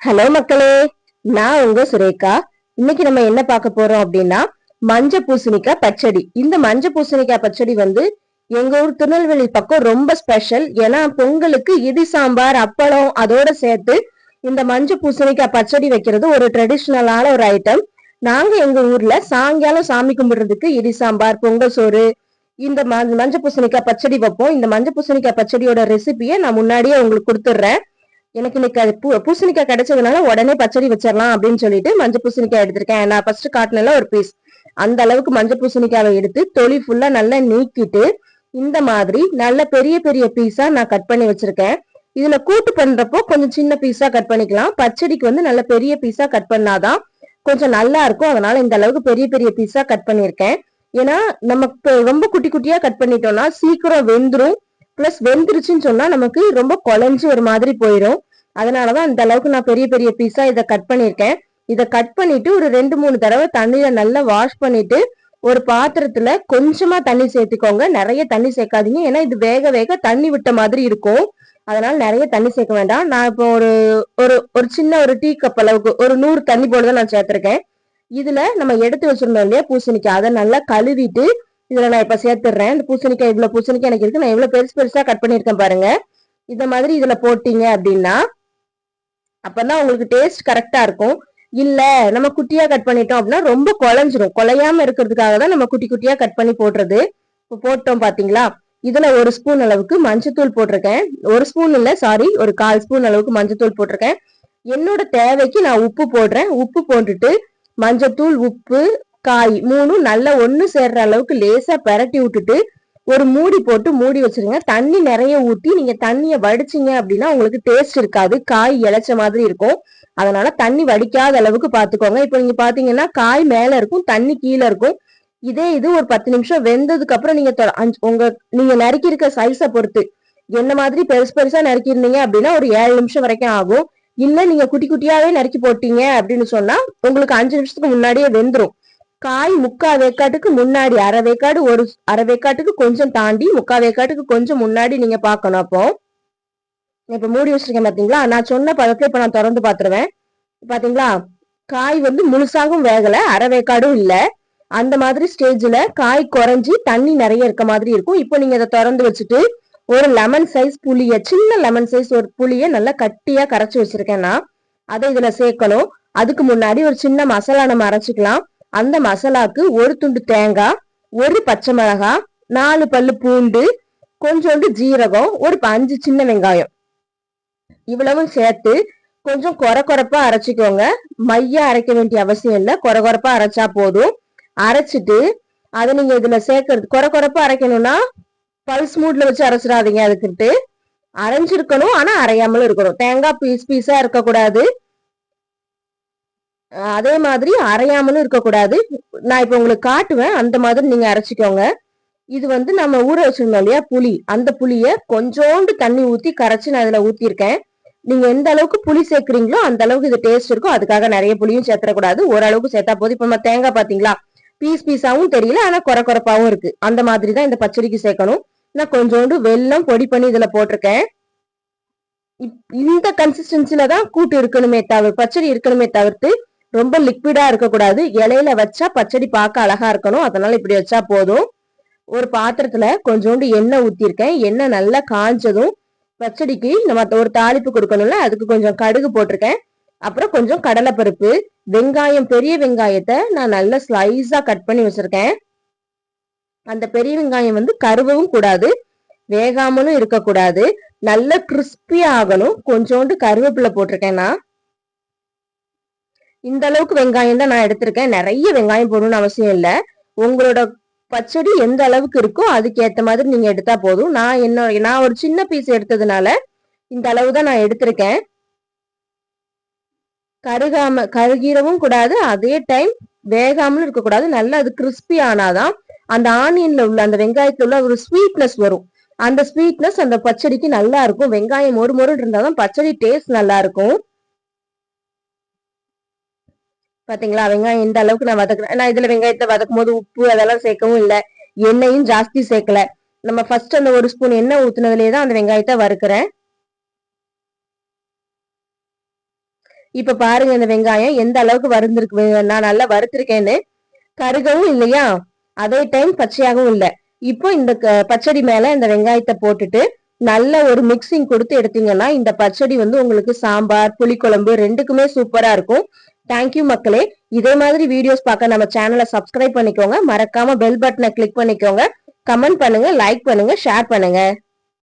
Hello மக்களே, நான் உங்க சுரேகா. இன்னைக்கு நம்ம என்ன பார்க்க போறோம் அப்படின்னா மஞ்ச பூசணிக்காய் பச்சடி. இந்த மஞ்ச பூசணிக்காய் பச்சடி வந்து எங்க ஊர் திருநெல்வேலி பக்கம் ரொம்ப ஸ்பெஷல். ஏன்னா பொங்கலுக்கு இடி சாம்பார் அப்பளம் அதோட சேர்த்து இந்த மஞ்ச பூசணிக்காய் பச்சடி வைக்கிறது ஒரு ட்ரெடிஷ்னலான ஒரு ஐட்டம். நாங்க எங்க ஊர்ல சாயங்காலம் சாமி கும்பிடுறதுக்கு இடி சாம்பார் பொங்கல் சோறு இந்த மஞ்ச பூசணிக்காய் பச்சடி வைப்போம். இந்த மஞ்ச பூசணிக்காய் பச்சடியோட ரெசிபியை நான் முன்னாடியே உங்களுக்கு கொடுத்துட்றேன். எனக்கு இன்னைக்கு அது பூசணிக்காய் கிடைச்சதுனால உடனே பச்சடி வச்சிடலாம் அப்படின்னு சொல்லிட்டு மஞ்சள் பூசணிக்காய் எடுத்திருக்கேன். நான் ஃபர்ஸ்ட் காட்டினல ஒரு பீஸ் அந்த அளவுக்கு மஞ்சள் பூசணிக்காவை எடுத்து தொளி ஃபுல்லா நல்லா நீக்கிட்டு இந்த மாதிரி நல்ல பெரிய பெரிய பீஸா நான் கட் பண்ணி வச்சிருக்கேன். இதுல கூட்டு பண்றப்போ கொஞ்சம் சின்ன பீஸா கட் பண்ணிக்கலாம். பச்சடிக்கு வந்து நல்ல பெரிய பீஸா கட் பண்ணாதான் கொஞ்சம் நல்லா இருக்கும். அதனால இந்த அளவுக்கு பெரிய பெரிய பீஸா கட் பண்ணிருக்கேன். ஏன்னா நமக்கு ரொம்ப குட்டி குட்டியா கட் பண்ணிட்டோம்னா சீக்கிரம் வெந்துரும். பிளஸ் வெந்துருச்சுன்னு சொன்னா நமக்கு ரொம்ப குழஞ்சு ஒரு மாதிரி போயிடும். அதனாலதான் இந்த அளவுக்கு நான் பெரிய பெரிய பீஸா இதை கட் பண்ணிருக்கேன். இதை கட் பண்ணிட்டு ஒரு 2-3 தடவை தண்ணியில நல்லா வாஷ் பண்ணிட்டு ஒரு பாத்திரத்துல கொஞ்சமா தண்ணி சேர்த்துக்கோங்க. நிறைய தண்ணி சேர்க்காதீங்க, ஏன்னா இது வேக வேக தண்ணி விட்ட மாதிரி இருக்கும். அதனால நிறைய தண்ணி சேர்க்க வேண்டாம். நான் இப்போ ஒரு ஒரு ஒரு சின்ன ஒரு டீ கப் அளவுக்கு ஒரு 100 தண்ணி போலதான் நான் சேர்த்திருக்கேன். இதுல நம்ம எடுத்து வச்சிருந்தோம் இல்லையா பூசணிக்காய், அதை நல்லா கழுவிட்டு இதுல நான் இப்ப சேர்த்துடுறேன். இந்த பூசணிக்காய் இவ்வளவு பூசணிக்காய் எனக்கு இருக்கு. நான் எவ்வளவு பெருசு பெருசா கட் பண்ணிருக்கேன் பாருங்க. இந்த மாதிரி இதுல போட்டீங்க அப்படின்னா அப்பதான் உங்களுக்கு டேஸ்ட் கரெக்டா இருக்கும். இல்ல நம்ம குட்டியா கட் பண்ணிட்டோம் அப்படின்னா ரொம்ப குழஞ்சிரும். குலையாம இருக்கிறதுக்காக தான் நம்ம குட்டி குட்டியா கட் பண்ணி போடுறது. இப்போ போட்டோம் பாத்தீங்களா. இதுல 1 ஸ்பூன் அளவுக்கு மஞ்சத்தூள் போட்டிருக்கேன். 1 ஸ்பூன் இல்ல, சாரி, ஒரு 1/4 ஸ்பூன் அளவுக்கு மஞ்சத்தூள் போட்டிருக்கேன். என்னோட தேவைக்கு நான் உப்பு போடுறேன். உப்பு போட்டுட்டு மஞ்சத்தூள் உப்பு காய் 3 நல்லா ஒண்ணு சேர்ற அளவுக்கு லேசா பெரட்டி விட்டுட்டு ஒரு மூடி போட்டு மூடி வச்சிருங்க. தண்ணி நிறைய ஊத்தி நீங்க தண்ணிய வடிச்சிங்க அப்படின்னா உங்களுக்கு டேஸ்ட் இருக்காது, காய் இளைச்ச மாதிரி இருக்கும். அதனால தண்ணி வடிக்காத அளவுக்கு பாத்துக்கோங்க. இப்ப நீங்க பாத்தீங்கன்னா காய் மேல இருக்கும், தண்ணி கீழே இருக்கும். இதே இது ஒரு 10 நிமிஷம் வெந்ததுக்கு அப்புறம் நீங்க நறுக்கி இருக்க சைஸை பொறுத்து என்ன மாதிரி பெருசு பெருசா நறுக்கி இருந்தீங்க அப்படின்னா ஒரு 7 நிமிஷம் வரைக்கும் ஆகும். இல்ல நீங்க குட்டி குட்டியாவே நறுக்கி போட்டீங்க அப்படின்னு சொன்னா உங்களுக்கு 5 நிமிஷத்துக்கு முன்னாடியே வெந்துரும். காய் 3/4 வேக்காட்டுக்கு முன்னாடி, அரை வேக்காடு, ஒரு அரை வேக்காட்டுக்கு கொஞ்சம் தாண்டி 3/4 வேக்காட்டுக்கு கொஞ்சம் முன்னாடி நீங்க பாக்கணும். அப்போ இப்ப மூடி வச்சிருக்கேன் பாத்தீங்களா. நான் சொன்ன பதத்தை இப்ப நான் திறந்து பாத்துருவேன். பாத்தீங்களா, காய் வந்து முழுசாகவும் வேகல, அரை வேக்காடும் இல்ல. அந்த மாதிரி ஸ்டேஜ்ல காய் குறைஞ்சி தண்ணி நிறைய இருக்க மாதிரி இருக்கும். இப்போ நீங்க அதை திறந்து வச்சுட்டு ஒரு லெமன் சைஸ் புளிய, சின்ன லெமன் சைஸ் ஒரு புளிய நல்லா கட்டியா கரைச்சு வச்சிருக்கேன்னா அதை இதுல சேர்க்கணும். அதுக்கு முன்னாடி ஒரு சின்ன மசாலா நம்ம அரைச்சிக்கலாம். அந்த மசாலாக்கு ஒரு துண்டு தேங்காய், ஒரு பச்சை மிளகாய், 4 பல்லு பூண்டு, கொஞ்சோண்டு ஜீரகம், ஒரு 5 சின்ன வெங்காயம், இவ்வளவும் சேர்த்து கொஞ்சம் கொரப்பா அரைச்சிக்கோங்க. மையா அரைக்க வேண்டிய அவசியம் இல்லை, கொரப்பா அரைச்சா போதும். அரைச்சிட்டு அதை நீங்க இதுல சேர்க்கறது கொரப்பா அரைக்கணும்னா பல்ஸ் மூட்ல வச்சு அரைச்சிடாதீங்க. அதுக்கிட்டு அரைஞ்சிருக்கணும், ஆனா அரையாமலும் இருக்கணும். தேங்காய் பீஸ் பீஸா இருக்கக்கூடாது, அதே மாதிரி அரையாமலும் இருக்கக்கூடாது. நான் இப்ப உங்களுக்கு காட்டுவேன், அந்த மாதிரி நீங்க அரைச்சிக்கோங்க. இது வந்து நம்ம ஊற வச்சிருந்தோம் இல்லையா புளி, அந்த புளிய கொஞ்சோண்டு தண்ணி ஊத்தி கரைச்சு நான் இதுல ஊத்திருக்கேன். நீங்க எந்த அளவுக்கு புளி சேர்க்குறீங்களோ அந்த அளவுக்கு இது டேஸ்ட் இருக்கும். அதுக்காக நிறைய புளியும் சேர்த்தக்கூடாது, ஓரளவுக்கு சேர்த்தா போதும். இப்ப நம்ம தேங்காய் பாத்தீங்களா, பீஸ் பீஸாவும் தெரியல, ஆனா கொரப்பாவும் இருக்கு. அந்த மாதிரிதான் இந்த பச்சடிக்கு சேர்க்கணும். நான் கொஞ்சோண்டு வெல்லம் பொடி பண்ணி இதுல போட்டிருக்கேன். இந்த கன்சிஸ்டன்சில தான் கூட்டு இருக்கணுமே பச்சடி இருக்கணுமே தவிர்த்து ரொம்ப லிக்விடா இருக்கக்கூடாது. இலையில வச்சா பச்சடி பார்க்க அழகா இருக்கணும். அதனால இப்படி வச்சா போதும். ஒரு பாத்திரத்துல கொஞ்சோண்டு எண்ணெய் ஊத்திருக்கேன். எண்ணெய் நல்லா காஞ்சதும் பச்சடிக்கு நம்ம ஒரு தாளிப்பு கொடுக்கணும்ல, அதுக்கு கொஞ்சம் கடுகு போட்டிருக்கேன். அப்புறம் கொஞ்சம் கடலைப்பருப்பு, வெங்காயம், பெரிய வெங்காயத்தை நான் நல்லா ஸ்லைஸா கட் பண்ணி வச்சிருக்கேன். அந்த பெரிய வெங்காயம் வந்து கருவவும் கூடாது, வேகாமலும் இருக்கக்கூடாது, நல்ல கிறிஸ்பியா ஆகணும். கொஞ்சோண்டு கருவேப்பிலை போட்டிருக்கேன். நான் இந்த அளவுக்கு வெங்காயம் தான் நான் எடுத்திருக்கேன். நிறைய வெங்காயம் போடணும்னு அவசியம் இல்லை. உங்களோட பச்சடி எந்த அளவுக்கு இருக்கோ அதுக்கு ஏத்த மாதிரி நீங்க எடுத்தா போதும். நான் ஒரு சின்ன பீஸ் எடுத்ததுனால இந்த அளவு தான் நான் எடுத்திருக்கேன். கருகீரவும் கூடாது, அதே டைம் வேகாமலும் இருக்கக்கூடாது. நல்லா அது கிறிஸ்பி ஆனாதான் அந்த ஆனியன்ல உள்ள அந்த வெங்காயத்துல உள்ள ஒரு ஸ்வீட்னஸ் வரும். அந்த ஸ்வீட்னஸ் அந்த பச்சடிக்கு நல்லா இருக்கும். வெங்காயம் மொறு இருந்தாதான் பச்சடி டேஸ்ட் நல்லா இருக்கும். பாத்தீங்களா, வெங்காயம் இந்த அளவுக்கு நான் வதக்குறேன். நான் இதுல வெங்காயத்தை வதக்கும் போது உப்பு அதெல்லாம் சேர்க்கவும் இல்லை, எண்ணெயும் ஜாஸ்தி சேர்க்கல. நம்ம ஃபர்ஸ்ட் அந்த 1 ஸ்பூன் எண்ணெய் ஊத்துனதுலேயே தான் அந்த வெங்காயத்தை வறுக்கிறேன். இப்ப பாருங்க இந்த வெங்காயம் எந்த அளவுக்கு வறுந்திருக்கு, நான் நல்லா வறுத்திருக்கேன்னு. கருகவும் இல்லையா, அதே டைம் பச்சையாகவும் இல்ல. இப்போ இந்த பச்சடி மேல இந்த வெங்காயத்தை போட்டுட்டு நல்ல ஒரு மிக்சிங் கொடுத்து எடுத்தீங்கன்னா இந்த பச்சடி வந்து உங்களுக்கு சாம்பார் புளிக்குழம்பு ரெண்டுக்குமே சூப்பரா இருக்கும். தேங்க்யூ மக்களே. இதே மாதிரி வீடியோஸ் பார்க்க நம்ம சேனலை சப்ஸ்கிரைப் பண்ணிக்கோங்க. மறக்காம பெல் பட்டனை கிளிக் பண்ணிக்கோங்க. கமெண்ட் பண்ணுங்க, லைக் பண்ணுங்க, ஷேர் பண்ணுங்க.